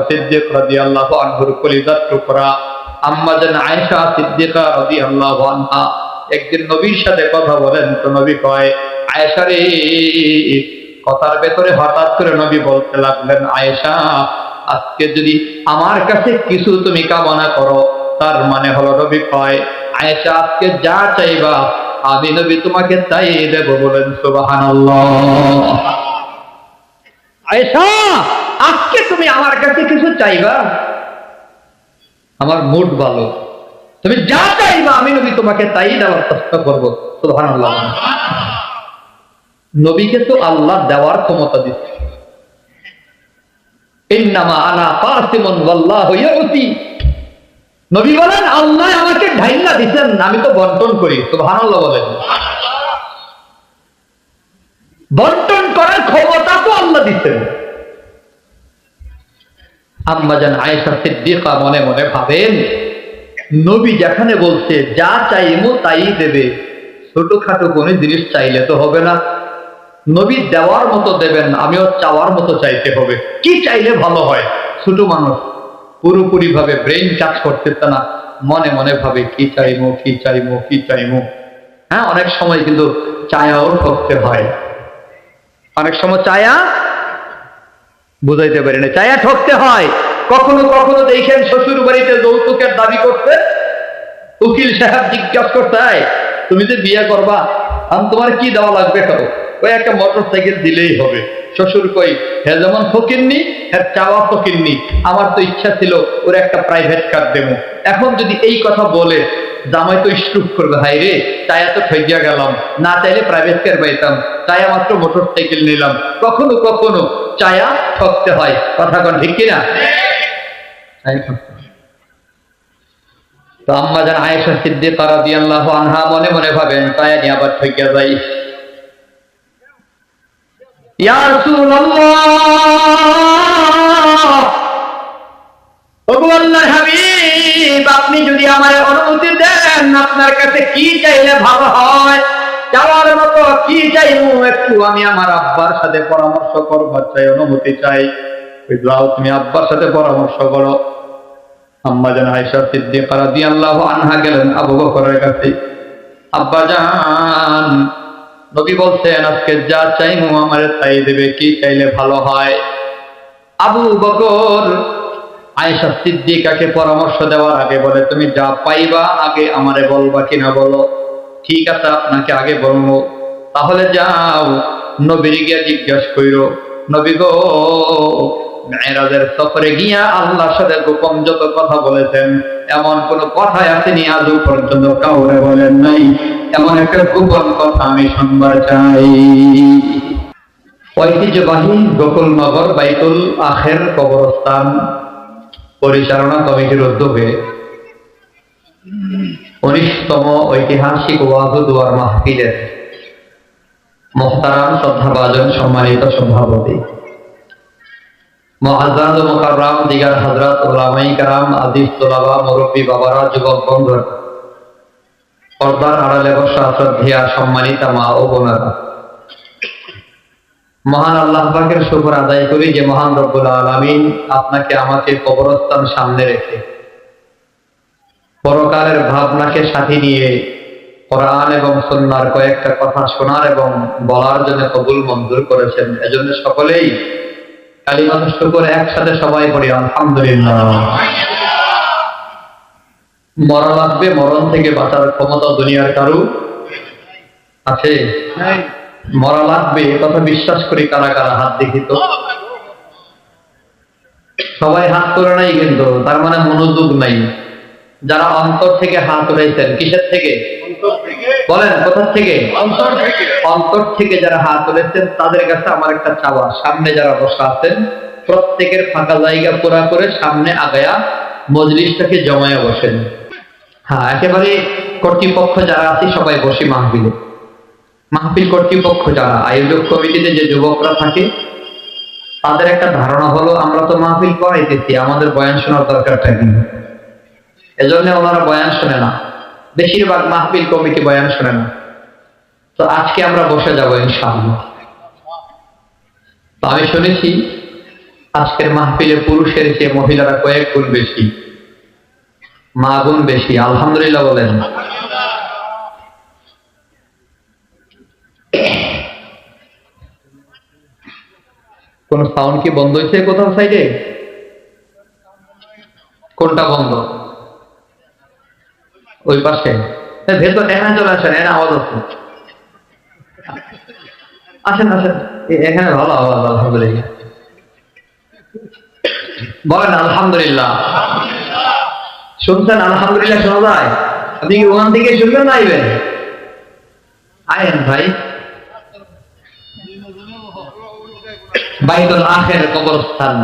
সিদ্দিক রাদিয়াল্লাহু আনহুর কলিজার টুকরা আম্মা জান আয়েশা সিদ্দিকা রাদিয়াল্লাহু আনহা একদিন নবীর সাথে কথা বলেন, তো নবী কয়, আয়েশা রে, কথার ভেতরে হঠাৎ করে নবী বলতে লাগলেন, আয়েশা, আজকে যদি আমার কাছে কিছু তুমি কামনা করো, তার মানে হলো নবী কয়, আয়েশা আজকে যা চাইবা আমি নবী তোমাকে তাই দেব। বলেন সুবহানাল্লাহ। আয়েশা, আজকে তুমি আমার কাছে কিছু চাইবা, আমার মুড ভালো, তুমি যা চাইবা আমি নবী তোমাকে তাই দেওয়ার চেষ্টা করবো। সুবহানাল্লাহ। নবীকে তো আল্লাহ দেওয়ার ক্ষমতা দিচ্ছে। ইন্নামা আনা কাসিমুন ওয়াল্লাহু ইউতি। নবী বলেন, আল্লাহ আমাকে ঢাইলা দিবেন, আমি তো বন্টন করি। সুবহানাল্লাহ বলেন। বন্টন করার ক্ষমতা তো আল্লাহ দিচ্ছেন। আম্মা জান আয়েশা সিদ্দিকা মনে মনে ভাবেন, নবী যেখানে বলছে যা চাইমু তাই দেবে, ছোটখাটো কোনো জিনিস চাইলে তো হবে না। নবী দেওয়ার মতো দেবেন, আমিও চাওয়ার মতো চাইতে হবে। কি চাইলে ভালো হয়? ছোট মানুষ পুরোপুরি ভাবে ব্রেইন কাজ করতেছে না, মনে মনে ভাবে কি চাইমু কি চাইমু কি চাইমু। হ্যাঁ, অনেক সময় কিন্তু চায়াও করতে হয়। অনেক সময় চায়া বুঝাইতে পারি না, চায়া ঠকতে হয়। কখনো কখনো দেখেন শ্বশুর বাড়িতে যৌতুকের দাবি করতে, উকিল সাহেব জিজ্ঞাসা করতে, তুমি যে বিয়ে করবা, আমি তোমার কি দেওয়া লাগবে? করো, ওই একটা মোটর সাইকেল দিলেই হবে। শ্বশুর কই, হ্যাঁ যেমন ফকিরনি, হ্যাঁ চাওয়া ফকিরনি, আমার তো ইচ্ছা ছিল ওর একটা প্রাইভেট কার দেবো। এখন যদি এই কথা বলে, জামাই তো স্ট্রোক করবে, হাই রে, চায়া তো ঠেকিয়া গেলাম, না চাইলে প্রাইভেট কার পাইতাম, চায়া মাত্র মোটর সাইকেল নিলাম। কখনো কখনো চায়া ঠকতে হয়। কথা কোন ঠিক কিনা? তো আম্মা জান আয়েশা সিদ্দিকা রাদিয়াল্লাহু আনহা মনে মনে ভাবেন, চায়া নিয়ে আবার ঠকিয়া যাই। ইয়া রাসূলুল্লাহ, ওগো আল্লাহর হাবিব, আপনি যদি আমার অনুমতি দেন, আপনার কাছে কি চাইলে ভালো হয়? চাওয়ার মতো কি চাইবো? একটু আমি আমার আব্বার সাথে পরামর্শ করবার চাই, অনুমতি চাই। যাও, তুমি আব্বার সাথে পরামর্শ করো। আম্মা জান আয়েশা সিদ্দিকা রাদিয়াল্লাহু আনহা গেলেন আবু বকরের কাছে। আব্বা জান, নবী বলছেন আজকে যা চাইমু আমারে তাই দেবে, কি চাইলে ভালো হয়? আবু বকর আয়েশা সিদ্দিকাকে পরামর্শ দেওয়ার আগে বলে, তুমি যা পাইবা আগে আমারে বলবা কিনা বলো। ঠিক আছে, আপনাকে আগে বলবো। তাহলে যাও, নবীর গিয়া জিজ্ঞাসা কইরো, নবী গো, মেরাজের সফরে গিয়া আল্লাহর সাথে গোপন যত কথা বলেছেন, এমন কোন কথাই আসেনি আজ পর্যন্ত কাউরে বলেন নাই। এমন একটা গোপন কথা আমি শুনবার চাই। ঐতিহ্যবাহী গোকুলনগর বাইতুল আখের কবরস্থান পরিচালনা কমিটির উদ্যোগে 19তম ঐতিহাসিক ওয়াজ ও দোয়ার মাহফিলের মুহতারাম শ্রদ্ধাভাজন সম্মানিত সভাপতি মুআজ্জাজ ও মুকাররম দিগার হযরত উলামায়ে কেরাম, আজিজ তোলাবা, মুরব্বী বাবারা, যুবক বন্ধুরা, পর্দার আড়ালে বসা শ্রদ্ধেয়া সম্মানিতা মা ও বোনেরা, মহান আল্লাহ পাকের শুকর আদায় করি যে মহান রব্বুল আলামিন আপনাকে আমাকে কবরস্থান সামনে রেখে পরকালের ভাবনাকে সাথে নিয়ে কোরআন এবং সুন্নাহর কয়েকটা কথা শোনার এবং বলার জন্য কবুল মঞ্জুর করেছেন। এজন্য সকলেই কালিমাত শুকর একসাথে সবাই পড়ি আলহামদুলিল্লাহ। মরা লাগবে, মরণ থেকে বাঁচার ক্ষমতা দুনিয়ার কারো আছে? মরা লাগবে কথা বিশ্বাস করি কারা কারা? হাত দেখি তো। সবাই হাত তোলে নাই কিন্তু, তার মানে মনোযোগ নাই। যারা অন্তর থেকে হাত উঠাইছেন, কিসের থেকে বলেন? কোথা থেকে? অন্তর থেকে যারা হাত তুলেছেন তাদের কাছে আমার একটা চাওয়া, সামনে যারা বসা আছেন প্রত্যেকের ফাঁকা জায়গা পুরা করে সামনে আগায়া মজলিসটাকে জমায়া বসেন। হ্যাঁ, একেবারে কর্তৃপক্ষ যারা আছে সবাই বসি মাহফিলে। মাহফিল কর্তৃপক্ষ যারা, আয়োজক কমিটিতে যে যুবকরা থাকে, তাদের একটা ধারণা হলো আমরা তো মাহফিল করাইতেছি, আমাদের বয়ান শোনার দরকারটা কি? এজন্য ওনারা বয়ান শোনে না, বেশিরভাগ মাহফিল কমিটি বয়ান শোনে না। তো আজকে আমরা বসে যাবো ইনশাআল্লাহ। তো আমি শুনেছি আজকের মাহফিলে পুরুষের চেয়ে মহিলারা কয়েক গুণ বেশি, মা গুণ বেশি। আলহামদুলিল্লাহ বলেন। কোন সাউন্ড কি বন্ধ হয়েছে কোথাও সাইডে? কোনটা বন্ধ? ওই পাশে ভেতর এখানে চলে আসেন, এখানে আওয়াজ আছে। আসেন আসেন, এখানে ভালো আওয়াজ। আলহামদুলিল্লাহ বলেন। আলহামদুলিল্লাহ শুনছেন? আলহামদুলিল্লাহ শোনা যায়? আপনি কি ওখান থেকে শুনবেন না আইবেন? আয়েন ভাই। বাইতুল আখির কবরস্থান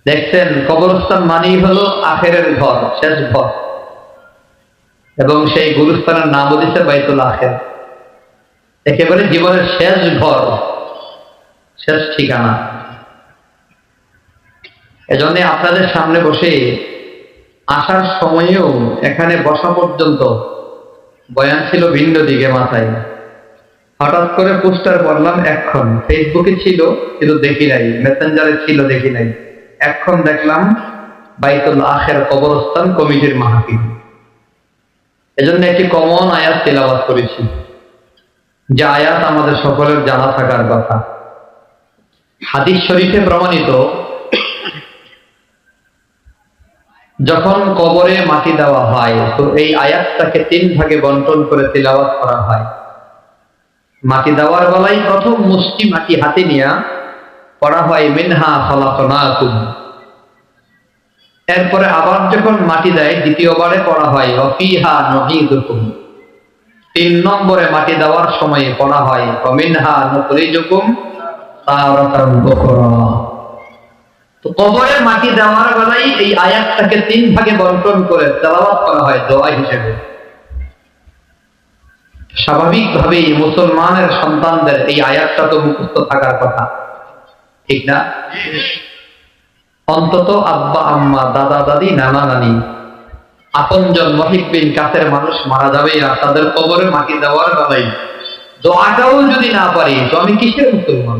দেখছেন? কবরস্থান মানেই হলো আখিরের ঘর, শেষ ঘর, এবং সেই গুরুস্থানের নাম দিচ্ছে বাইতুল আখির। একেবারে জীবনের শেষ ঘর, শেষ ঠিকানা। এজন্য আপনাদের সামনে বসে আসার সময়েও এখানে বসা পর্যন্ত বয়ান ছিল ভিন্ন দিকে মাথায়। হঠাৎ করে পোস্টার পড়লাম, এখন ফেসবুকে ছিল কিন্তু দেখি নাই, মেসেঞ্জারে ছিল দেখি নাই, এখন দেখলাম বাইতুল আখির কবরস্থান কমিটির মাহফিল। এজন্য একটি কমন আয়াত তেলাওয়াত করেছি, যে আয়াত আমাদের সকলের জানা থাকার কথা। হাদিস শরীফে প্রমাণিত, যখন কবরে মাটি দেওয়া হয় তো এই আয়াতটাকে 3 ভাগে বন্টন করে তেলাওয়াত করা হয়। মাটি দেওয়ার বেলায় প্রথম মুষ্টি মাটি হাতে নিয়ে পড়া হয় মিনহা খালাকনাকুম। এরপরে আবার যখন মাটি দেয় দ্বিতীয়বারে পড়া হয় ওয়াফিহা নুঈদুকুম। 3 নম্বরে মাটি দেওয়ার সময় পড়া হয় ওয়ামিনহা নুখরিজুকুম তারাতান উখরা। তো কবরে মাটি দেওয়ার বেলায় এই আয়াতটাকে 3 ভাগে বন্টন করে তেলাওয়াত করা হয় দোয়া হিসেবে। স্বাভাবিকভাবেই মুসলমানের সন্তানদের এই আয়াতটা তো মুখস্থ থাকার কথা, ঠিক না? অন্তত আব্বা আম্মা, দাদা দাদি, নানা নানি, আপনজন মহিব্বিন কাছের মানুষ মারা যাবে, আর তাদের কবরে মাটি দেওয়ার বেলায় দোয়াটাও যদি না পারি তো আমি কিসের মুসলমান?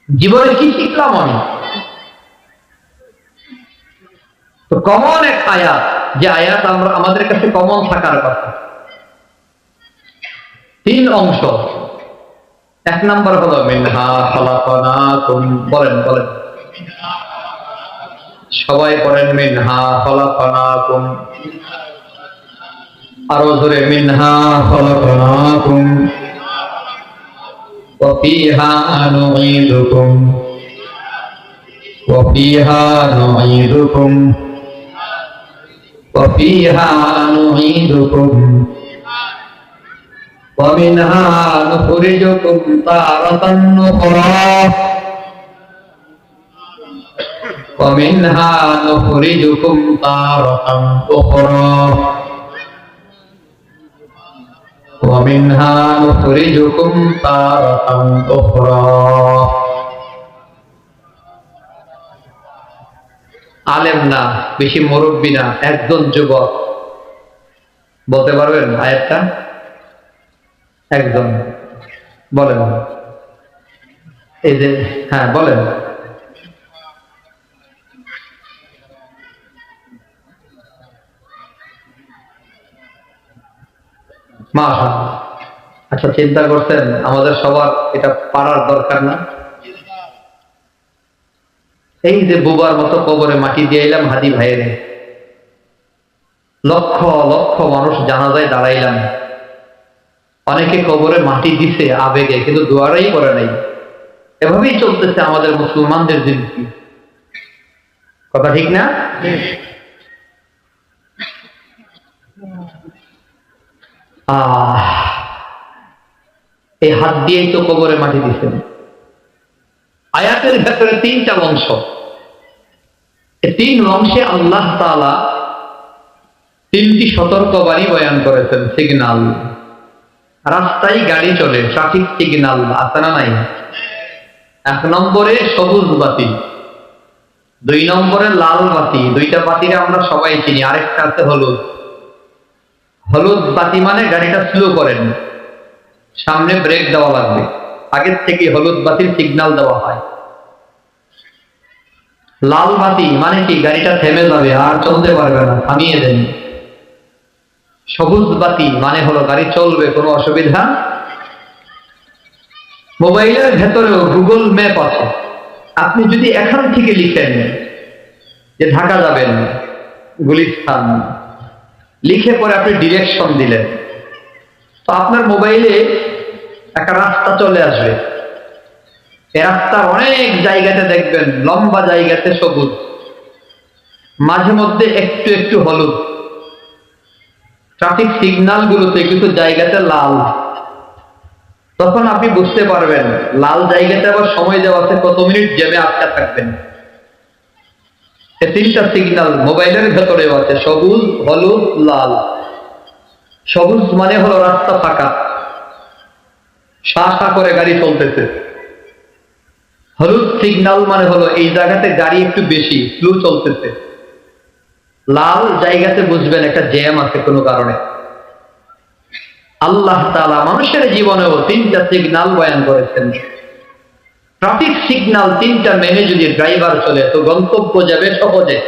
জীবনে কি শিখলাম আমি? তো কমন এক আয়াত, যে আয়াত আমরা আমাদের কাছে কমন থাকার কথা। 3 অংশ। 1 নম্বর হলো মিনহা খালাকনাকুম। বলেন বলেন, সবাই পড়েন মিনহা খালাকনাকুম। আরো জোরে মিনহা খালাকনাকুম ওয়া ফিহা নুঈদুকুম ওয়া ফিহা নুঈদুকুম ওয়া ফিহা নুঈদুকুম ওয়া মিনহা নুখরিজুকুম তারাতান উখরা ওয়া মিনহা নুখরিজুকুম তারাতান উখরা ওয়া মিনহা নুখরিজুকুম তারাতান উখরা। আলেম না, বেশি মুরব্বী না, একজন যুবক বলতে পারবেন আয়াতটা? একজন বলেন। এই যে, হ্যাঁ বলেন। মাশাআল্লাহ। আচ্ছা, চিন্তা করছেন আমাদের সবার এটা পারার দরকার না? এই যে বুবার মতো কবরে মাটি দিয়ে এলাম হাদি ভাইয়ের, লক্ষ লক্ষ মানুষ জানাজায় দাঁড়াইলাম, অনেকে কবরে মাটি দিছে আবেগে, কিন্তু দোয়ারাই করে নাই। এভাবেই চলতেছে আমাদের মুসলমানদের জিন্দগি। কথা ঠিক না? এই হাত দিয়েই তো কবরে মাটি দিছেন। আয়াতের ভেতরে 3টা অংশ। এই 3 অংশে আল্লাহ তাআলা 3টি সতর্কবাণী বয়ান করেছেন, সিগন্যাল। রাস্তায় গাড়ি চলে, ট্রাফিক সিগন্যাল আছে না নাই? 1 নম্বরে সবুজ বাতি, 2 নম্বরে লাল বাতি। 2টা বাতিরে আমরা সবাই চিনি, আরেকটা আছে হলুদ। হলুদ বাতি মানে গাড়িটা স্লো করেন, সামনে ব্রেক দেওয়া লাগবে, আগের থেকে হলুদ বাতির সিগন্যাল দেওয়া হয়। লাল বাতি মানে কি গাড়িটা থেমে যাবে, আর চলতে পারবে না, থামিয়ে দেন। সবুজ বাতি মানে হলো গাড়ি চলবে, কোনো অসুবিধা। মোবাইলের ভেতরেও গুগল ম্যাপ আছে। আপনি যদি এখান থেকে লিখেন যে ঢাকা যাবেন, গুলিস্তান লিখে পরে আপনি ডিরেকশন দিলেন, তো আপনার মোবাইলে একটা রাস্তা চলে আসবে। এই রাস্তার অনেক জায়গাতে দেখবেন লম্বা জায়গাতে সবুজ, মাঝে মধ্যে একটু একটু হলুদ, ট্রাফিক সিগন্যাল গুলোতে কিছু জায়গাতে লাল। তখন আপনি বুঝতে পারবেন লাল জায়গাতে আবার সময় দেওয়া আছে, কত মিনিট জ্যামে আটকা থাকবেন। এই তিনটা সিগন্যাল মোবাইলের ভেতরেও আছে, সবুজ, হলুদ, লাল। সবুজ মানে হলো রাস্তা ফাঁকা, শাঁ শাঁ করে গাড়ি চলতেছে। হলুদ সিগন্যাল মানে হলো এই জায়গাতে গাড়ি একটু বেশি স্লো চলতেছে। লাল জায়গাতে বুঝবেন একটা জ্যাম আছে কোনো কারণে। আল্লাহ তাআলা মানুষের জীবনেও তিনটা সিগন্যাল বয়ান করেছেন। ট্রাফিক সিগন্যাল তিনটা মেনে যদি ড্রাইভার চলে তো গন্তব্য যাবে সহজে,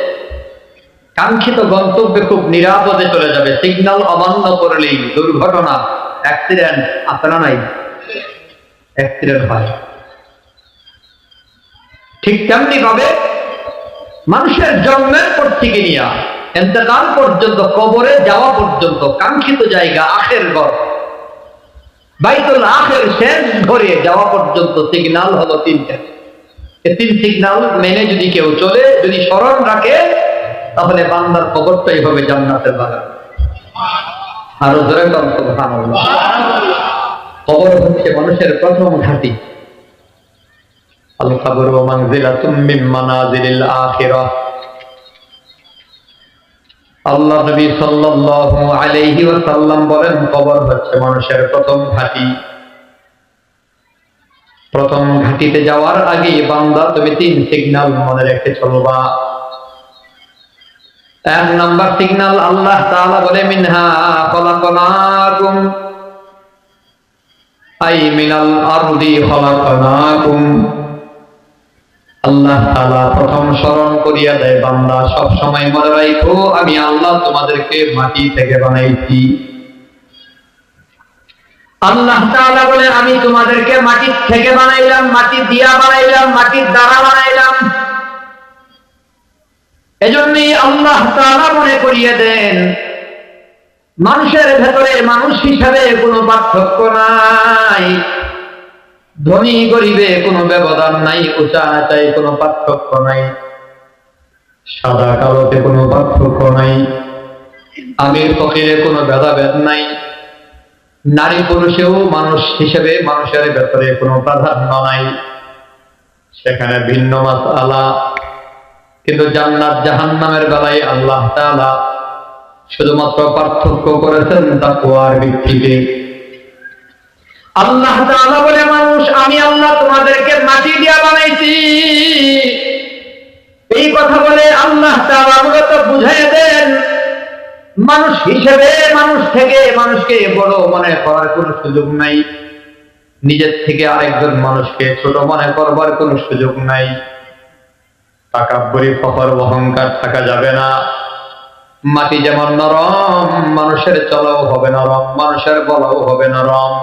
কাঙ্ক্ষিত গন্তব্যে খুব নিরাপদে চলে যাবে। সিগন্যাল অমান্য করলেই দুর্ঘটনা, অ্যাক্সিডেন্ট আপনারা নাই, অ্যাক্সিডেন্ট হয়। ঠিক তেমনি ভাবে মানুষের জন্মের পর থেকে নিয়ে ইন্তেকাল পর্যন্ত, কবরে যাওয়া পর্যন্ত কাঙ্ক্ষিত জায়গা আখের ঘর, বাইতুল আখির শেষ ঘরে যাওয়া পর্যন্ত সিগন্যাল হলো তিনটা। এই তিন সিগন্যাল মেনে যদি কেউ চলে, যদি স্মরণ রাখে, তাহলে বান্দার কবরটাই হবে জান্নাতের বাগান। আরো জোরে বলেন সুবহানাল্লাহ। কবর হচ্ছে মানুষের প্রথম ঘাঁটি। আল কবরু মানজিলাতুম মিন মানাজিলিল আখিরাহ। আল্লাহ নবী সাল্লাল্লাহু আলাইহি ওয়াসাল্লাম বলেন, কবর হচ্ছে মানুষের প্রথম ঘাঁটি। প্রথম ঘাঁটিতে যাওয়ার আগে বান্দা তুমি তিন সিগন্যাল মনে রেখে চলবা। এক নাম্বার সিগন্যাল, আল্লাহ তাআলা বলে মিনহা খলাকনাকুম, আই মিনাল আরদি খলাকনাকুম। আল্লাহ তাআলা প্রথম স্মরণ করিয়া দেয়, বান্দা সব সময় মনে রাখো আমি আল্লাহ তোমাদেরকে মাটি থেকে বানাইছি। আল্লাহ তাআলা বলে আমি তোমাদেরকে মাটি থেকে বানাইলাম, মাটি দিয়া বানাইলাম, মাটির দ্বারা বানাইলাম। এজন্যই আল্লাহ তাআলা মনে করিয়ে দেন মানুষের ভেতরে মানুষ হিসাবে কোনো পার্থক্য নাই, ধনী গরিবে কোনো ব্যবধান নাই, উঁচা নিচায় কোনো পার্থক্য নাই, সাদা কালোতে কোনো পার্থক্য নাই, আমির ফকিরে কোনো ভেদাভেদ নাই, নারী পুরুষেও মানুষ হিসেবে মানুষের ভেতরে কোনো প্রাধান্য নাই, সেখানে ভিন্ন মাসআলা। কিন্তু জান্নাত জাহান্নামের বেলায় আল্লাহ তাআলা শুধুমাত্র পার্থক্য করেছেন তাকওয়ার ভিত্তিতে। আল্লাহ তাআলা বলে মানুষ আমি আল্লাহ তোমাদেরকে মাটি দিয়া বানাইছি। এই কথা বলে আল্লাহ তাআলা মূলত বুঝাইয়া দেন মানুষ হিসেবে মানুষ থেকে মানুষকে বড় মনে করার কোনো সুযোগ নাই, নিজের থেকে আরেকজন মানুষকে ছোট মনে করবার কোনো সুযোগ নাই। তাকাব্বুরি, ফখর, অহংকার থাকা যাবে না। মাটি যেমন নরম, মানুষের চলাও হবে নরম, মানুষের বলাও হবে নরম।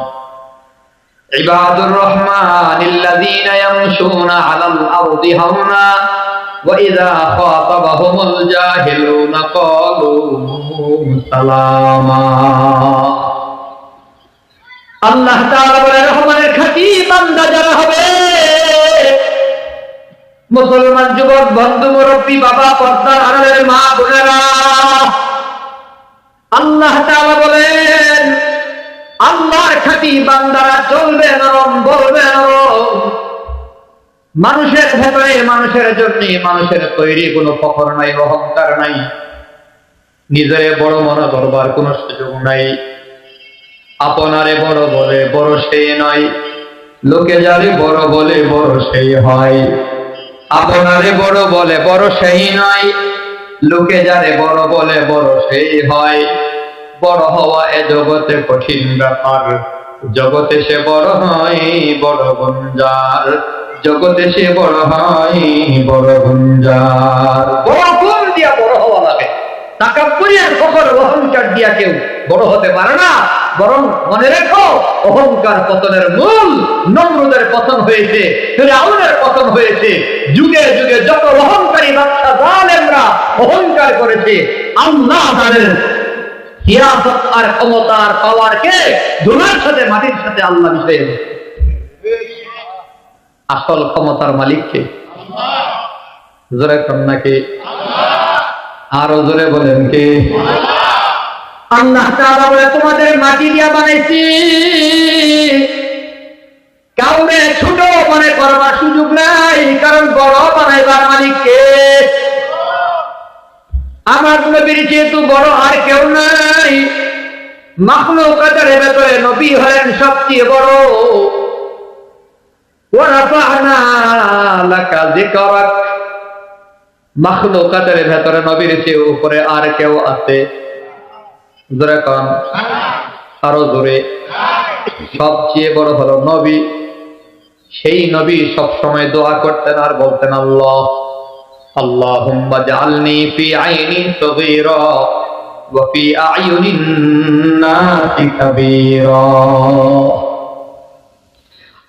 ইবাদুর রহমানিল্লাযীনা ইয়ামশুনা আলাল আরদি হাওনা ওয়া ইযা খাতাবাহুমুল জাহিলুনা ক্বালু সালামা। আল্লাহ তাআলা বলে রহমানের খাঁটি বান্দা যারা হবে, মুসলমান যুবক বন্ধু মুরব্বী বাবা পর্দার আড়ালের মা বোনেরা, আল্লাহ তাআলা বলেন আল্লাহর খাঁটি বান্দারা চলবে নরম, বলবে নরম। মানুষের ভেতরে মানুষের জন্য মানুষের তৈরি কোনো ফখর নাই, অহংকার নাই, নিজের বড় মনে করবার কোনো সুযোগ নাই। আপনারে বড় বলে বড় সেই নয়, লোকে যারে বড় বলে বড় সেই হয়। আপনারে বড় বলে বড় সেই নয়, লোকে যারে বড় বলে বড় সেই হয়। বড় হওয়া এ জগতে কঠিন ব্যাপার, জগতে সে বড় হয় বড় গুঞ্জার। জগতে সে বড় হয় বড় গুঞ্জার। বড় গুণ দিয়া বড় হওয়া লাগে, তাকাব্বুরি আর ফখর অহংকার দিয়া কেউ বড় হতে পারে না। বরং মনে রেখো, অহংকার পতনের মূল। নমরুদের পতন হয়েছে, ফিরআউনের পতন হয়েছে, যুগে যুগে যত অহংকারী বাদশা জালেমরা অহংকার করেছে, আল্লাহ তাদের হিরাসত আর ক্ষমতা আর পাওয়ারকে দুনিয়ার সাথে মাটির সাথে আল্লাহ মিশিয়ে দিয়েছে। আসল ক্ষমতার মালিককে জোরে কন্যাকে আরো জোরে বলেন কে? আল্লাহ তাআলা বলে, তোমাদের মাটি দিয়া বানাইছি, কাউরে ছোট মনে করবার সুযোগ নাই, কারণ বড় বানাইবার মালিক কে? আমার নবীর যেহেতু বড় আর কেউ নাই, মাখলুকাতের ভেতরে নবী হলেন সবচেয়ে বড়। ওয়ারাফা'না লাকা যিকরাক, মাখলুকাতের ভেতরে নবীর চেয়ে উপরে আর কেউ আছে? জোরে কন, আরো জোরে। সবচেয়ে বড় হলো নবী। সেই নবী সব সময় দোয়া করতেন আর বলতেন, আল্লাহ আল্লাহুম্মা জাআলনি ফি আইনি সগীরা ওয়া ফি আ'য়ুনিন নাসি কাবীরা।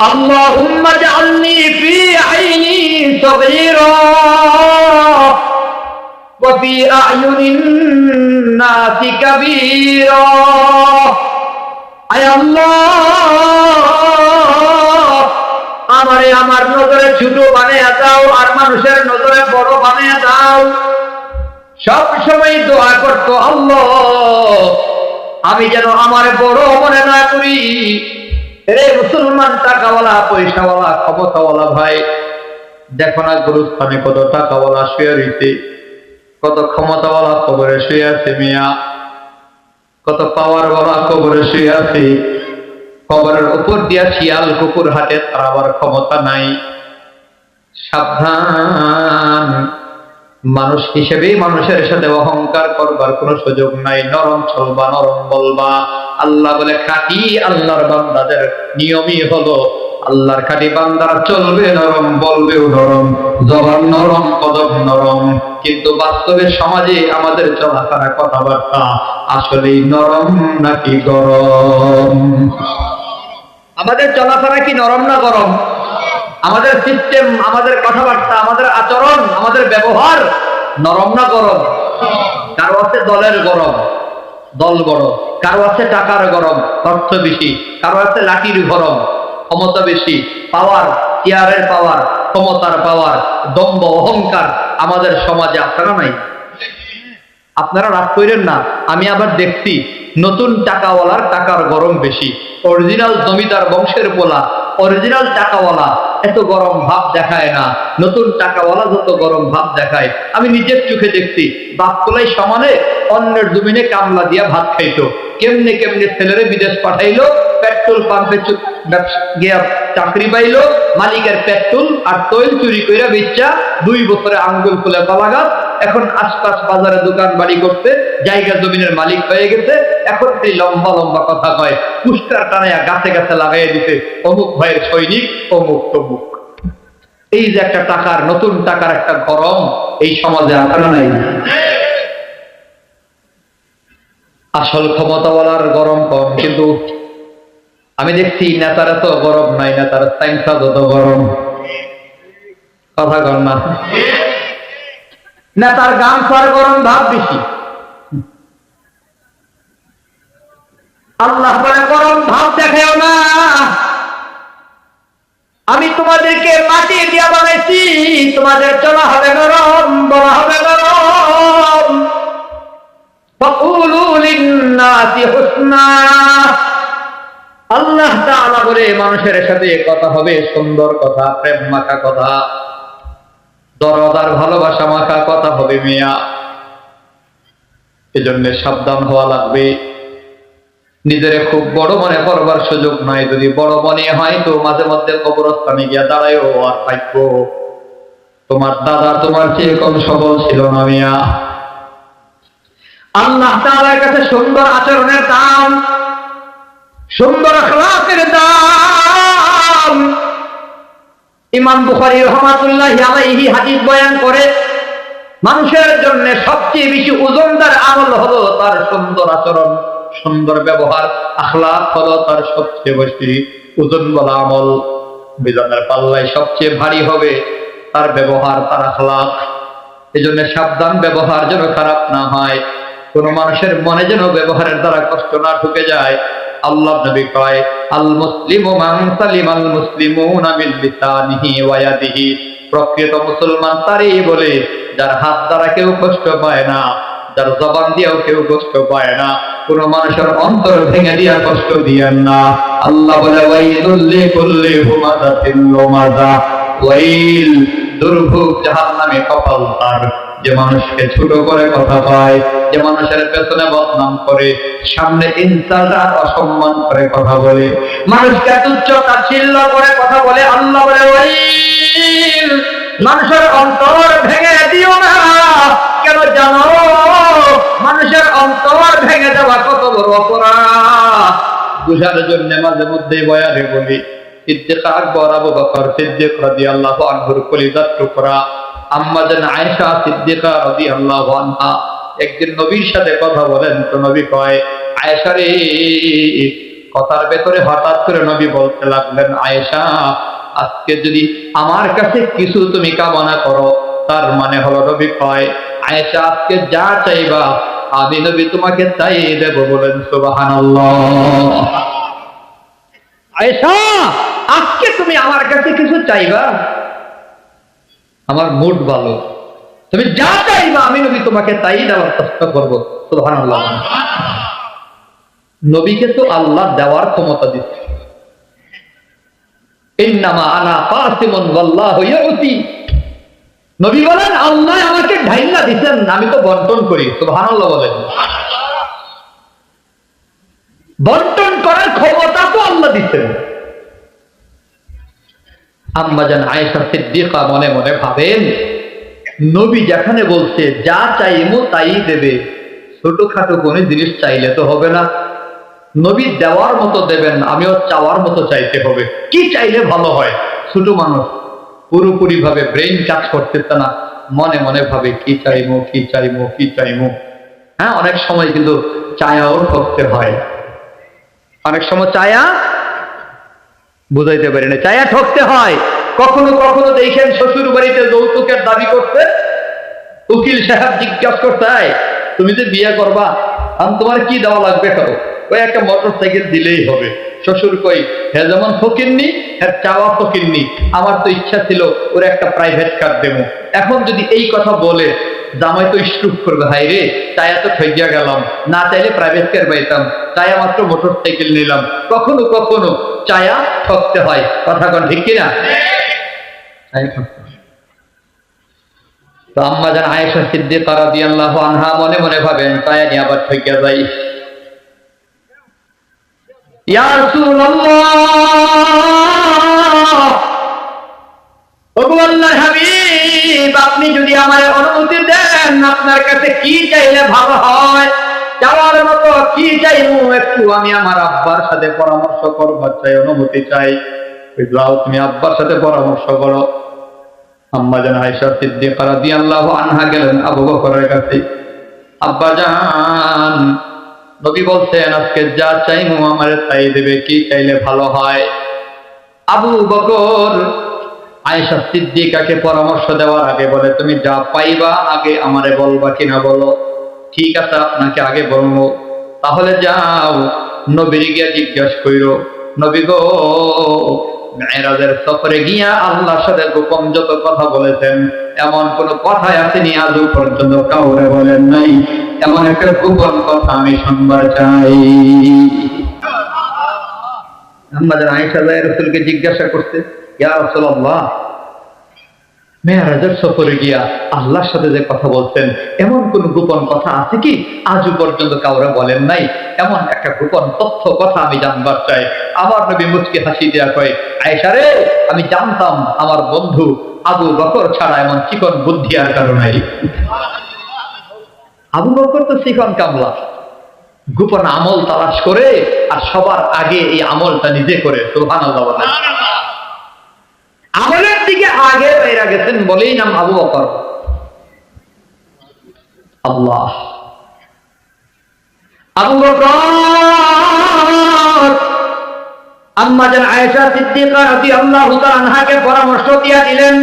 আল্লাহুম্মা জাআলনি ফি আইনি সগীরা ওয়া ফি আ'য়ুনিন নাসি কাবীরা। আয় আল্লাহ, আমারে আমার নজরে ছোট বানিয়ে দাও আর মানুষের নজরে বড় বানিয়ে দাও। সব সময় দোয়া করতো, আল্লাহ আমি যেন আমার বড় মনে না করি। রে মুসলমান, টাকাওয়ালা, পয়সাওয়ালা, ক্ষমতাওয়ালা ভাই, দেখো না গুরুস্থানে কত টাকাওয়ালা শুয়ে রয়েছে, কত ক্ষমতাওয়ালা কবরে শুয়ে আছে মিয়া, কত পাওয়ারওয়ালা কবরে শুয়ে আছে। কবরের উপর দিয়া শিয়াল কুকুর হাটে, তার আবার ক্ষমতা নাই। সাবধান, মানুষ হিসেবেই মানুষের সাথে অহংকার করবার কোনো সুযোগ নাই। নরম চলবা, নরম বলবা। আল্লাহ বলে, খাঁটি আল্লাহর বান্দাদের নিয়মই হলো, আল্লাহর খাঁটি বান্দারা চলবে নরম, বলবেও নরম, জবান নরম, কদম নরম। কিন্তু বাস্তবে সমাজে আমাদের চলাফেরা, কথাবার্তা আসলেই নরম নাকি গরম? আমাদের চলাফেরা কি নরম না গরম? আমাদের সিস্টেম, আমাদের কথাবার্তা, আমাদের আচরণ, আমাদের ব্যবহার নরম না গরম? কারো আছে দলের গরম, দল গরম। কারো আছে টাকার গরম, অর্থ বেশি। কারো আছে লাঠির গরম, ক্ষমতা বেশি, পাওয়ার, চেয়ারের পাওয়ার, ক্ষমতার পাওয়ার, দম্ভ, অহংকার আমাদের সমাজে আপনারা নাই। আপনারা রাগ করেন না, আমি আবার দেখছি নতুন টাকাওয়ালার টাকার গরম বেশি। অরিজিনাল জমিদার বংশের পোলা, অরিজিনাল টাকাওয়ালা এত গরম ভাব দেখায় না। নতুন টাকাওয়ালা যত গরম ভাব দেখায়, আমি নিজের চোখে দেখছি। বাপতলাই সমানে অন্যের জমিনে কামলা দিয়া ভাত খাইতো, কেমনে কেমনে ছেলেরে বিদেশ পাঠাইলো, পেট্রোল পাম্পে গিয়া চাকরি পাইলো, মালিকের পেট্রোল আর তৈল চুরি কইরা বেচা 2 বছরে আঙ্গুল ফুলে পালা গাছ। এখন আশপাশ বাজারে দোকান বাড়ি করতে, জায়গা জমিনের মালিক হয়ে গেছে। এখন এই লম্বা লম্বা কথা কয়, পুষ্টার টানাইয়া গাছে গাছে লাগাইয়া দিতে, অমুক ভাইয়ের সৈনিক, অমুক তমুক। এই যে একটা টাকার, নতুন টাকার একটা গরম এই সমাজে আপনারা নাই। আসল ক্ষমতাওয়ালার গরম কম, কিন্তু আমি দেখছি নেতারা তো গরম নাই, নেতারা সাইন্সা যত গরম। কথা কর না, নেতার গামছার গরম ভাব বেশি। আল্লাহ বলে, গরম ভাব দেখাও না, আমি তোমাদেরকে মাটি দিয়া বানাইছি, তোমাদের চলা হবে নরম, বলা হবে নরম। ফাকুলু লিন্নাসি হুসনা, আল্লাহ তাআলা বলে মানুষের সাথে কথা হবে সুন্দর কথা, প্রেম মাখা কথা, দরদ আর ভালোবাসা মাখা কথা হবে মিয়া। এজন্য সাবধান হওয়া লাগবে। নিজের খুব বড় মনে করবার সুযোগ নয়। যদি বড় মনে হয় তো মাঝে মধ্যে কবরস্থানে গিয়া দাঁড়ায়ও আর থাকবো। তোমার দাদা তোমার চেয়ে কম সবল ছিল না মিয়া। আল্লাহ তাআলার কাছে সুন্দর আচরণের দাম, সুন্দর আখলাকের দাম। ইমাম বুখারী রাহমাতুল্লাহি আলাইহি হাদিস বয়ান করে, মানুষের জন্য সবচেয়ে বেশি ওজনদার আমল হলো তার সুন্দর আচরণ, সুন্দর ব্যবহার। আখলাক হলো তার সবচেয়ে বেশি ওজনওয়ালা আমল। মিজানের পাল্লায় সবচেয়ে ভারী হবে তার ব্যবহার, তার আখলাক। এজন্য সাবধান, ব্যবহার যেন খারাপ না হয়, কোন মানুষের মনে যেন ব্যবহারের দ্বারা কষ্ট না ঢুকে যায়। আল্লাহ নবী কয়, আল মুসলিমু মান সালিমাল মুসলিমুনা মিন লিসানিহি ওয়া ইয়াদিহি। প্রকৃত মুসলমান তারই বলে যার হাত দ্বারা কেউ কষ্ট পায় না, যার জবান দিয়েও কেউ কষ্ট পায় না। কোন মানুষের অন্তর ভেঙে দিয়া কষ্ট দিয়েন না। আল্লাহ বলে, ওয়াইলুল লিকুল্লি হুমাযাতিন লুমাযা। ওয়াইল, দুর্ভোগ, জাহান্নামে কপাল তার, যে মানুষকে ছোট করে কথা কয়, যে মানুষের পেছনে বদনাম করে, সামনে ইনসাল্ট আর অসম্মান করে কথা বলে, মানুষকে তুচ্ছ তাচ্ছিল্য করে কথা বলে। আল্লাহ বলে, ওয়াইল, মানুষের অন্তর ভেঙে দিও না। কেন জানো? মানুষের অন্তর ভেঙে দেওয়া কত বড় অপরাধ। বুঝার জন্য মাঝে মধ্যে বয়ানে বলি, সিদ্দিক আকবর আবু বকর সিদ্দিক রাদিয়াল্লাহু আনহুর কলিজার টুকরা আম্মা জান আয়েশা সিদ্দিকা রাদিয়াল্লাহু আনহা একদিন নবীর সাথে কথা বলেন। তো নবী কয়, আয়েশা রে, কথার ভেতরে হঠাৎ করে নবী বলতে লাগলেন, আয়েশা, আজকে যদি আমার কাছে কিছু তুমি কামনা করো, তার মানে হলো নবী কয়, আয়েশা আজকে যা চাইবা আমি নবী তোমাকে তাই দেব। বলেন সুবহানাল্লাহ। আয়েশা, আজকে তুমি আমার কাছে কিছু চাইবা, আমার মুড ভালো, তুমি যা চাইবা আমি নবী তোমাকে তাই দেওয়ার চেষ্টা করবো। সুবহানাল্লাহ। নবীকে তো আল্লাহ দেওয়ার ক্ষমতা দিচ্ছে। ইন্নামা আনা কাসিমুন ওয়াল্লাহু ইউতি। নবী বলেন, আল্লাহ আমাকে ঢাইলা দিবেন, আমি তো বন্টন করি। সুবহানাল্লাহ বলেন। বন্টন করার ক্ষমতা তো আল্লাহ দিচ্ছেন। আম্মা জান আয়েশা সিদ্দিকা মনে মনে ভাবেন, নবী যেখানে বলছে যা চাইমু তাই দেবে, ছোটখাটো কোন জিনিস চাইলে তো হবে না। নবী দেওয়ার মতো দেবেন, আমিও চাওয়ার মতো চাইতে হবে। কি চাইলে ভালো হয়? ছোট মানুষ, পুরোপুরি ভাবে ব্রেইন কাজ করতেছে না, মনে মনে ভাবে কি চাইমু, কি চাইমু, কি চাইমু। হ্যাঁ, অনেক সময় কিন্তু চায়াও ঠকতে হয়। অনেক সময় চায়া বুঝাইতে পারি না, চায়া ঠকতে হয়। কখনো কখনো দেখেন শ্বশুর বাড়িতে যৌতুকের দাবি করতে, উকিল সাহেব জিজ্ঞাসা করতে, তুমি যে বিয়ে করবা, আমি তোমার কি দেওয়া লাগবে? করো, ওই একটা মোটর সাইকেল দিলেই হবে। শ্বশুর কই, হ্যাঁ যেমন ফকিরনি, হ্যাঁ চাওয়া ফকিরনি, আমার তো ইচ্ছা ছিল ওর একটা প্রাইভেট কার দেবো। এখন যদি এই কথা বলে, জামাই তো স্ট্রোক করবে, হাই রে, চায়া তো ঠকিয়া গেলাম, না চাইলে প্রাইভেট কার পাইতাম, চায়া মাত্র মোটর সাইকেল নিলাম। কখনো কখনো চায়া ঠকতে হয়। কথা কোন ঠিক কিনা? তো আম্মা জান আয়েশা সিদ্দিকা রাদিয়াল্লাহু আনহা মনে মনে ভাবেন, চায়া নিয়ে আবার ঠকিয়া যাই। ইয়া রাসূলুল্লাহ, ওগো আল্লাহর হাবিব, আপনি যদি আমার অনুমতি দেন, আপনার কাছে কি চাইলে ভালো হয়? চাওয়ার মতো কি চাইবো? একটু আমি আমার আব্বার সাথে পরামর্শ করবার চাই, অনুমতি চাই। যাও, তুমি আব্বার সাথে পরামর্শ করো। আম্মা জান আয়েশা সিদ্দিকা রাদিয়াল্লাহু আনহা গেলেন আবু বকরের কাছে। আব্বা জান, নবী বলছেন আজকে যা চাইমু আমারে তাই দেবে, কি চাইলে ভালো হয়? আবু বকর আয়েশা সিদ্দিকাকে পরামর্শ দেওয়ার আগে বলে, তুমি যা পাইবা আগে আমারে বলবা কিনা বলো। ঠিক আছে, আপনাকে আগে বলবো। তাহলে যাও, নবীর গিয়া জিজ্ঞাসা কইরো, নবী গো, মেরাজের সফরে গিয়া আল্লাহর সাথে গোপন যত কথা বলেছেন, এমন কোন কথাই আসেনি আজ পর্যন্ত কাউরে বলেন নাই। এমন একটা গোপন কথা আমি শুনবার চাই। আমাদের আয়েশা রাসূলকে জিজ্ঞাসা করতে, ইয়া রাসূলুল্লাহ, মেরাজের সফরে গিয়া আল্লাহর সাথে যে কথা বলছেন, এমন কোন গোপন কথা আছে কি আজ পর্যন্ত কাউরে বলেন নাই? এমন একটা গোপন তথ্য কথা আমি জানবার চাই। আমার নবী মুচকি হাসি দেয়া কয়, আয়েশা রে, আমি জানতাম আমার বন্ধু আবু বকর ছাড়া এমন চিকন বুদ্ধি আর কারো নাই। আবু বকর তো চিকন কামলা, গোপন আমল তালাশ করে আর সবার আগে এই আমলটা নিজে করে। সুবহানাল্লাহ। আমলের থেকে আগে বেরা গেছেন বলেই নাম আবু বকর। আল্লাহ, আবু বকর আম্মা জান আয়েশা সিদ্দিকা রাদিয়াল্লাহু তাআলা আনহাকে পরামর্শ দিয়া দিলেন,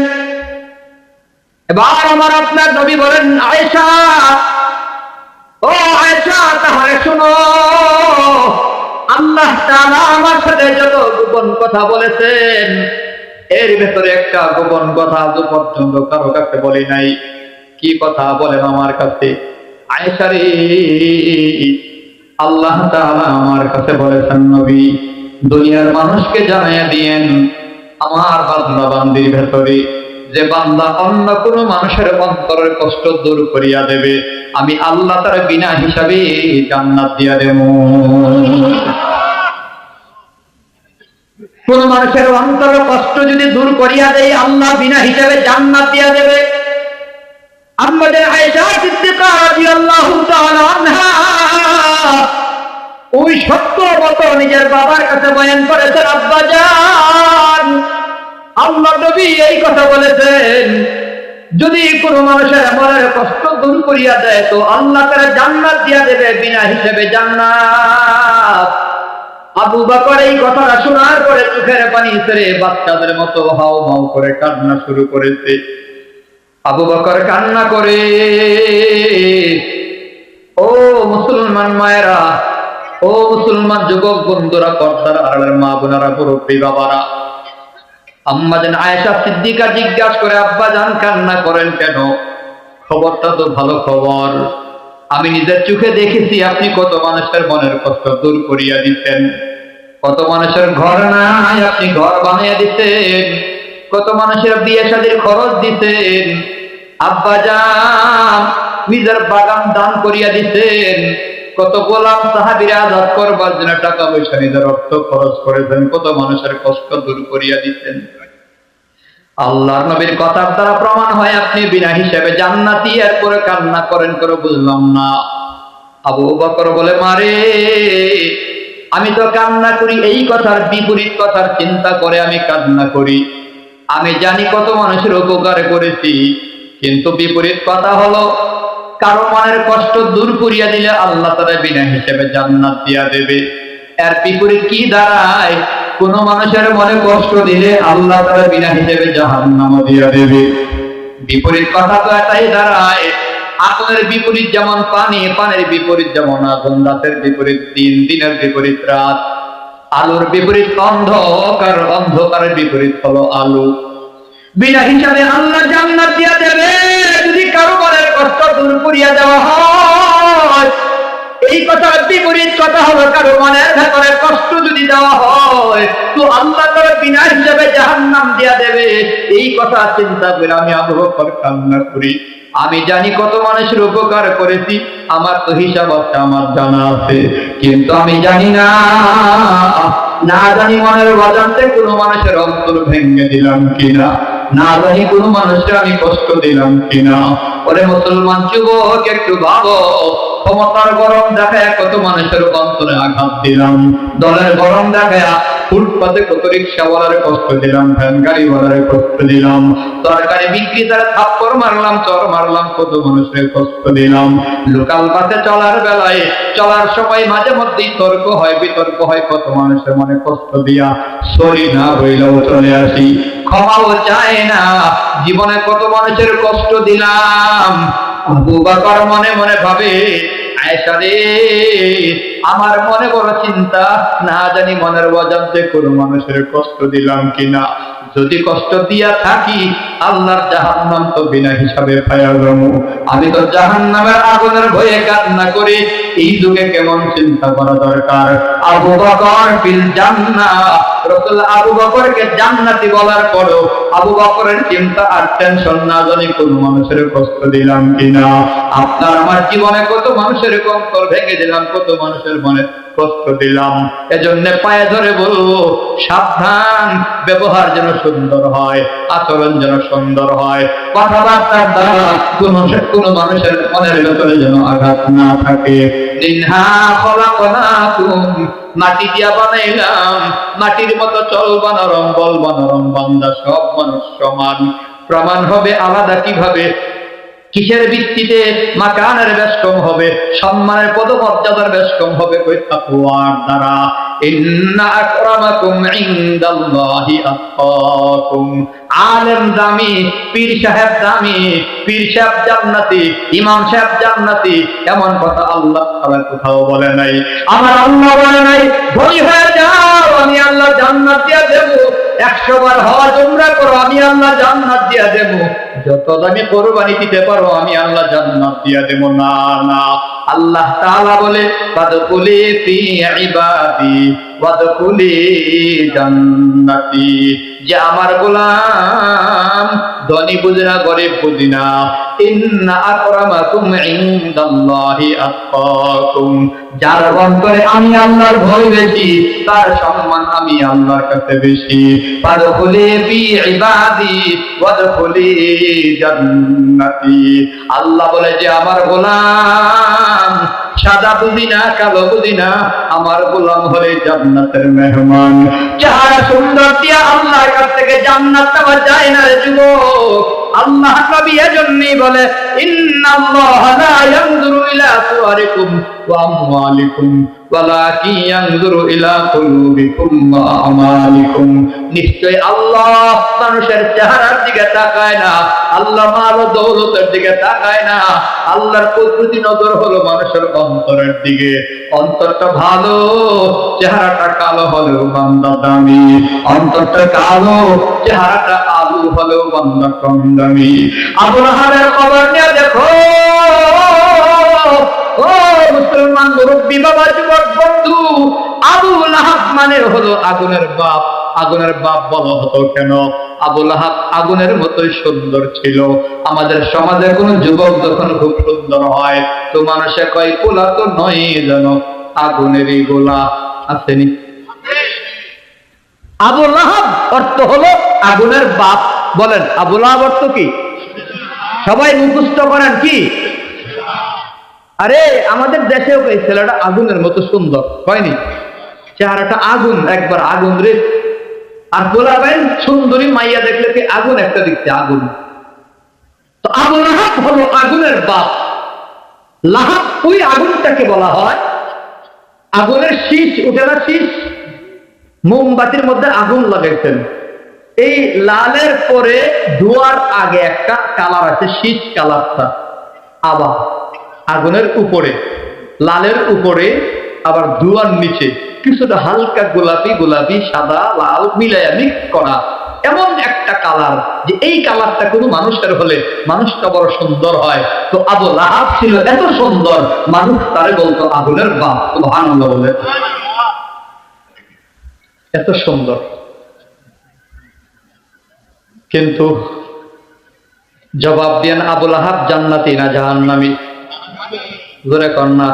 এবার আমার আপনার নবী বলেন, আয়েশা, ও আয়েশা, তাহলে শুনো, আল্লাহ তাআলা আমার সাথে যত গোপন কথা বলেছেন, এর ভেতরে একটা গোপন কথা আজ পর্যন্ত কারো কাছে বলি নাই। কি কথা বলেন আমার কাছে? আয়েশা রে, আল্লাহ তাআলা আমার কাছে বলেছেন, নবী, দুনিয়ার মানুষকে জানাইয়া দিয়েন, আমার বান্দা বান্দির ভেতরে যে বান্দা অন্য কোনো মানুষের অন্তরের কষ্ট দূর করিয়া দেবে, আমি আল্লাহ তার বিনা হিসাবে জান্নাত দিয়া দেব। কোন মানুষের অন্তরের কষ্ট যদি দূর করিয়া দেয়, আল্লাহ বিনা হিসাবে জান্নাত দিয়া দেবে। আমাদের আয়েশা সিদ্দিকা রাদিয়াল্লাহু তাআলা আনহা ওই সত্য মতো নিজের বাবার কাছে বয়ান করেছেন, আব্বা জান, আল্লাহ নবী এই কথা বলেছেন, যদি কোনো মানুষের মনের কষ্ট দূর করিয়া দেয় তো আল্লাহ তারা জান্নাত দিয়া দেবে বিনা হিসেবে জান্নাত। আবু বকর এই কথাটা শোনার পরে চোখের পানি ছেড়ে বাচ্চাদের মতো হাউ মাউ করে কান্না শুরু করেছে। আবু বকর কান্না করে, ও মুসলমান মায়েরা, ও মুসলমান যুবক বন্ধুরা, পর্দার আড়ালের মা বোনেরা, মুরব্বী বাবারা, আম্মা জান আয়েশা সিদ্দিকা জিজ্ঞাসা করে, আব্বা জান কান্না করেন কেন? খবরটা তো ভালো খবর, আমি নিজের চোখে দেখেছি আপনি কত মানুষের মনের কষ্ট দূর করিয়া দিতেন, কত মানুষের ঘর নাই আপনি ঘর বানিয়ে দিতেন, কত মানুষের বিয়ে শাদীর খরচ দিতেন, আব্বা জান নিজের বাগান দান করিয়া দিতেন, কত গোলাম সাহাবীরা আজাদ করবার জন্য টাকা পয়সা নিজের অর্থ খরচ করেছেন, কত মানুষের কষ্ট দূর করিয়া দিতেন। আল্লাহর নবীর কথার দ্বারা প্রমাণ হয় আপনি বিনা হিসেবে জান্নাতি, এরপরে কান্না করেন করে বুঝলাম না। আবু বকর বলে, মারে, আমি তো কান্না করি এই কথার বিপরীত কথার চিন্তা করে আমি কান্না করি। আমি জানি কত মানুষের উপকার করেছি, কিন্তু বিপরীত কথা হলো কারো মনের কষ্ট দূর করিয়া দিলে আল্লাহ তারা বিনা হিসেবে জান্নাত দিয়া দেবে। এর বিপরীত কি দাঁড়ায়? কোন মানুষের মনে কষ্ট দিলে আল্লাহ তারা বিনা হিসেবে জাহান্নাম দিয়া দেবে। বিপরীত কথা তো এটাই দাঁড়ায়, আগুনের বিপরীত যেমন পানি, পানির বিপরীত যেমন আগুন, রাতের বিপরীত দিন, দিনের বিপরীত রাত, আলোর বিপরীত অন্ধকার, অন্ধকারের বিপরীত হলো আলো। বিনা হিসাবে আল্লাহ জান্নাত দিয়া দেবে যদি কারো মনের কষ্ট দূর করিয়া দেওয়া হয়। এই কথার বিপরীত কথা হলো কারো মনের ভেতরে কষ্ট যদি দেওয়া হয় তো আল্লাহ তারা বিনা হিসাবে জাহান্নাম দিয়া দেবে। এই কথা চিন্তা করে আমি আবু বকর কান্না করি। আমি জানি কত মানুষের উপকার করেছি, আমার তো হিসাব আছে, আমার জানা আছে, কিন্তু আমি জানি না, না জানি মনের অজান্তে কোনো মানুষের অন্তর ভেঙে দিলাম কিনা, না জানি কোনো মানুষকে আমি কষ্ট দিলাম কিনা। ওরে মুসলমান যুবক, একটু ভাবো, ক্ষমতার গরম দেখায় কত মানুষের অন্তরে আঘাত দিলাম, দলের গরম দেখায় ফুটপাতে কত রিক্সাওয়ালার কষ্ট দিলাম, ভ্যান গাড়িওয়ালার কষ্ট দিলাম, তরকারি বিক্রেতার থাপ্পড় মারলাম, চর মারলাম, কত মানুষের কষ্ট দিলাম। লোকাল বাসে চলার বেলায় চলার সময় মাঝে মধ্যেই তর্ক হয়, বিতর্ক হয়, কত মানুষের মনে কষ্ট দিয়া সরি না হইলেও চলে আসি, ক্ষমাও চায় না। জীবনে কত মানুষের কষ্ট দিলাম। আবু বকর মনে মনে ভাবে, আয়েশা রে, আমার মনে বড় চিন্তা, না জানি মনের অজান্তে কোনো মানুষের কষ্ট দিলাম কিনা। যদি কষ্ট দিয়া থাকি আল্লাহর জাহান্নাম তো বিনা হিসাবে পাইয়া যাবো। আমি তো জাহান্নামের আগুনের ভয়ে কান্না করি। এই যুগে কেমন চিন্তা করা দরকার। আবু বকর ফিল জান্নাহ, রাসূল আবু বকরকে জান্নাতি বলার পরও আবু বকরের চিন্তা আর টেনশন, না জানি কোন মানুষের কষ্ট দিলাম কিনা। আপনার আমার জীবনে কত মানুষের অন্তর ভেঙে দিলাম, কত মানুষের মনে কষ্ট দিলাম। এজন্য পায়ে ধরে বলবো, সাবধান, ব্যবহার যেন সুন্দর হয়, আচরণ যেন সুন্দর হয়, কথাবার্তার দ্বারা কোন মানুষের মনের ভেতরে যেন আঘাত না থাকে। মিনহা খলাকনাকুম, মাটি দিয়া বানাইলাম, মাটির মতো চলবা নরম, বলবা নরম, বান্দা সব মানুষ সমান। প্রমাণ হবে আলাদা কিভাবে? কিসের ভিত্তিতে? মাকানের বেশকম হবে, সম্মানের পদমর্যাদার বেশকম হবে, কই তাকওয়ার দ্বারা। ইন্না আকরামাকুম ইনদাল্লাহি আতকাকুম। আলেম দামি, পীর সাহেব দামি, পীর সাহেব জান্নাতি, ইমাম সাহেব জান্নাতি, এমন কথা আল্লাহ তাআলা কোথাও বলে নাই। আমার আল্লাহ বলে নাই ধনী হয়ে যাও আমি আল্লাহ জান্নাত দিয়ে দেব, 100 বার হজ উমরা করো আমি আল্লাহ জান্নাত দিয়ে দেব, যত দামি কোরবানি দিতে পারো আমি আল্লাহ জান্নাত দিয়ে দেব। না না, আল্লাহ তাআলা বলে ফাদখুলি ফি ইবাদি ওয়াদখুলি জান্নাতি, যে আমার গোলাম ধনী বুঝে না, গরিব বুঝি না। ইন্না আকরামাকুম ইনদাল্লাহি আতকাকুম, যার অন্তরে আমি আল্লাহর ভয় বেশি তার সম্মান আমি আল্লাহর কাছে বেশি। ফাদখুলি ফি ইবাদি ওয়াদখুলি জান্নাতি, আল্লাহ বলে যে আমার গোলাম সাদা বুঝি না, কালো বুঝি না, আমার গোলাম হলে জান্নাতের মেহমান। চেহারা সুন্দর দিয়া আল্লাহর কাছ থেকে জান্নাত পাওয়া যায় না রে যুবক। আল্লাহ নবী এজন্যই বলে ইন্নাল্লাহা লা ইয়ানজুরু ইলা সুওয়ারিকুম ওয়া আমওয়ালিকুম ওয়ালাকিন ইয়ানজুরু ইলা কুলুবিকুম ওয়া আমালিকুম। নিশ্চয় আল্লাহ মানুষের চেহারার দিকে তাকায় না, আল্লাহ মাল ও দৌলতের দিকে তাকায় না, আল্লাহর প্রতি নজর হলো মানুষের অন্তরের দিকে। অন্তরটা ভালো, চেহারাটা কালো হলেও বান্দা দামি, অন্তরটা কালো, চেহারাটা আলু হলেও বান্দা কম দামি। আবু লাহাবের খবর নিয়ে দেখো ও মুসলমান মুরব্বী বাবা, যুবক বন্ধু, আবু লাহাব মানে হলো আগুনের বাপ। আগুনের বাপ বলা হতো কেন? আবু লাহাব আগুনের মতোই সুন্দর ছিল। আমাদের সমাজে কোন যুবক যখন খুব সুন্দর হয় তো মানুষে কয় পোলা তো নয়, যেন আগুনেরই গোলা। আসেনি? আবু লাহাব অর্থ হলো আগুনের বাপ। বলেন আবু লাহাব অর্থ কি? সবাই মুখস্থ করেন কি? আরে আমাদের দেশেও এই ছেলেটা আগুনের মতো সুন্দর হয়নি? চেহারাটা আগুন, একবার আগুন রে। আর বলাবেন সুন্দরী মাইয়া দেখলে কি আগুন একটা দিচ্ছে, আগুন। তো আবু লাহাব হলো আগুনের বাপ। লাহাব ওই আগুনটাকে বলা হয়, আগুনের শীষ উঠে না, শীষ মোমবাতির মধ্যে আগুন লাগাইছেন, এই লালের পরে ধোয়ার আগে একটা কালার আছে, শীষ কালারটা। আবার আগুনের উপরে, লালের উপরে আবার ধোয়ার নিচে কিছুটা হালকা গোলাপি গোলাপি সাদা লাল মিলাইয়া মিক্স করা, এমন একটা কালার যে এই কালারটা কোনো মানুষের হলে মানুষটা বড় সুন্দর হয়। তো আবু লাহাব ছিল এত সুন্দর, মানুষ তারে বলতো আগুনের বাপ। সুবহানাল্লাহ বলে, এত সুন্দর। কিন্তু জবাব দেন আবু লাহাব জান্নাতি না জাহান্নামী? জোরে কন্যা।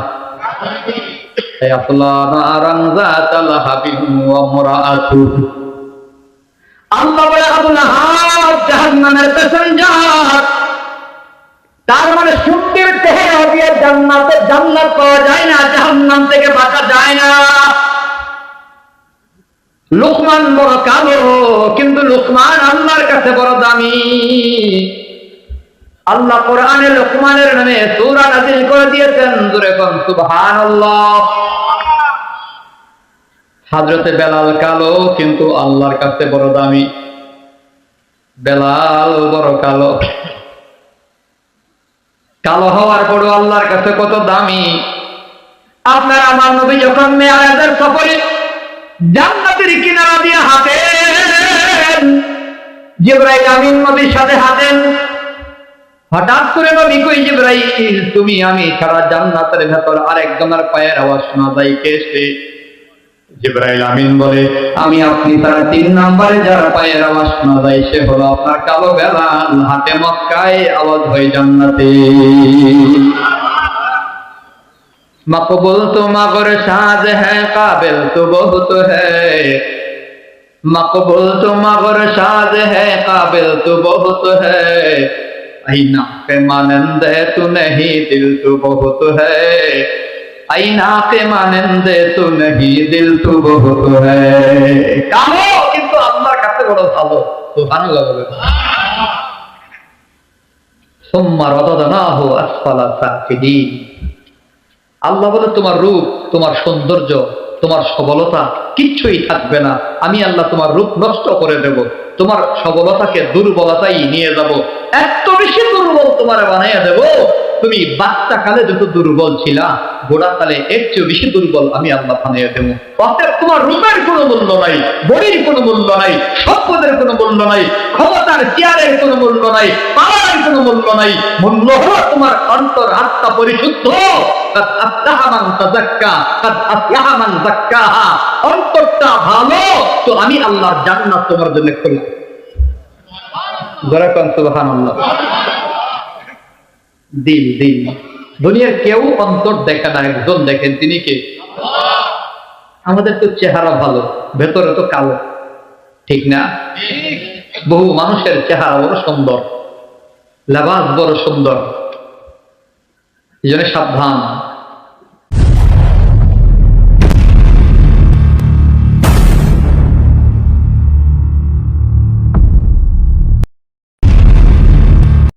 আল্লাহ বলে আবু লাহাব জাহান্নামের প্যাসেঞ্জার। তার মানে সুন্দর চেহারা দিয়ে জান্নাতে জান্নাত পাওয়া যায় না, জাহান্নাম থেকে বাঁচা যায় না। লুকমান বড় কালো, কিন্তু লুকমান আল্লাহর কাছে বড় দামি। আল্লাহ কোরআনে লুকমানের নামে সূরা নাযিল করে দিয়েছেন, জোরে কোন সুবহানাল্লাহ। হযরতে বেলাল কালো, কিন্তু আল্লাহর কাছে বড় দামি। বেলাল বড় কালো, কালো হওয়ার পরও আল্লাহর কাছে কত দামি। আপনার আমার নবী যখন মেরাজের সফরে জান্নাতের কিনারা দিয়ে হাঁটেন, জিবরাইল আমিন নবীর সাথে হাঁটেন। হঠাৎ করে নবী কই, জিবরাইল তুমি আমি ছাড়া জান্নাতের ভেতর আরেকজনের পায়ের আওয়াজ শোনা যায়, কে সে? জিবরাইল আমিন বলে আমি আপনি তারা 3 নম্বরে যার পায়ের আওয়াজ শোনা যায় সে হলো আপনার কালো বেলাল। হাতে মক্কায়, আওয়াজ হয় জান্নাতে। मकबूल तो मगर साज है, काबिल तो बहुत है। मकबूल तो मगर साज है, काबिल तो बहुत है। आईना के मानंद है तू नहीं, दिल तो बहुत है। আইনা কে মানেন্দে তো নাহি দিল তু বহুত হ্যায়। কালো কিন্তু আল্লাহর কাছে বড় ভালো। সুবহানাল্লাহ বলে। সুম্মা রাদাদনাহু আসফালা সাফিলিন। আল্লাহ বলে তোমার রূপ, তোমার সৌন্দর্য, তোমার সবলতা কিচ্ছুই থাকবে না। আমি আল্লাহ তোমার রূপ নষ্ট করে দেব, তোমার সবলতাকে দুর্বলতাই নিয়ে যাব, এত বেশি দুর্বল তোমার বানাইয়া দেব, তুমি বাচ্চা কালে যত দুর্বল ছিলা, গোড়া কালে এর চেয়ে বেশি দুর্বল আমি আল্লাহ বানাইয়া দেব। অতএব তোমার রূপের কোনো মূল্য নাই, বডির কোনো মূল্য নাই, সম্পদের কোনো মূল্য নাই, ক্ষমতার চেয়ারের কোনো মূল্য নাই, পাওয়ারের কোনো মূল্য নাই। মূল্য হলো তোমার অন্তর আত্মা পরিশুদ্ধ। কাদ আফলাহা মান তাযাক্কা, কাদ আফলাহা মান যাক্কাহা। অন্তরটা ভালো তো আমি আল্লাহর জান্নাত তোমার জন্য খুললাম। যারা কোন সুবহানাল্লাহ। দিল দিল দুনিয়ার কেউ অন্তর দেখে না, একজন দেখেন, তিনি কে? আমাদের তো চেহারা ভালো, ভেতরে তো কালো, ঠিক না? বহু মানুষের চেহারা বড় সুন্দর, লেবাস বড় সুন্দর, এই জন্য সাবধান।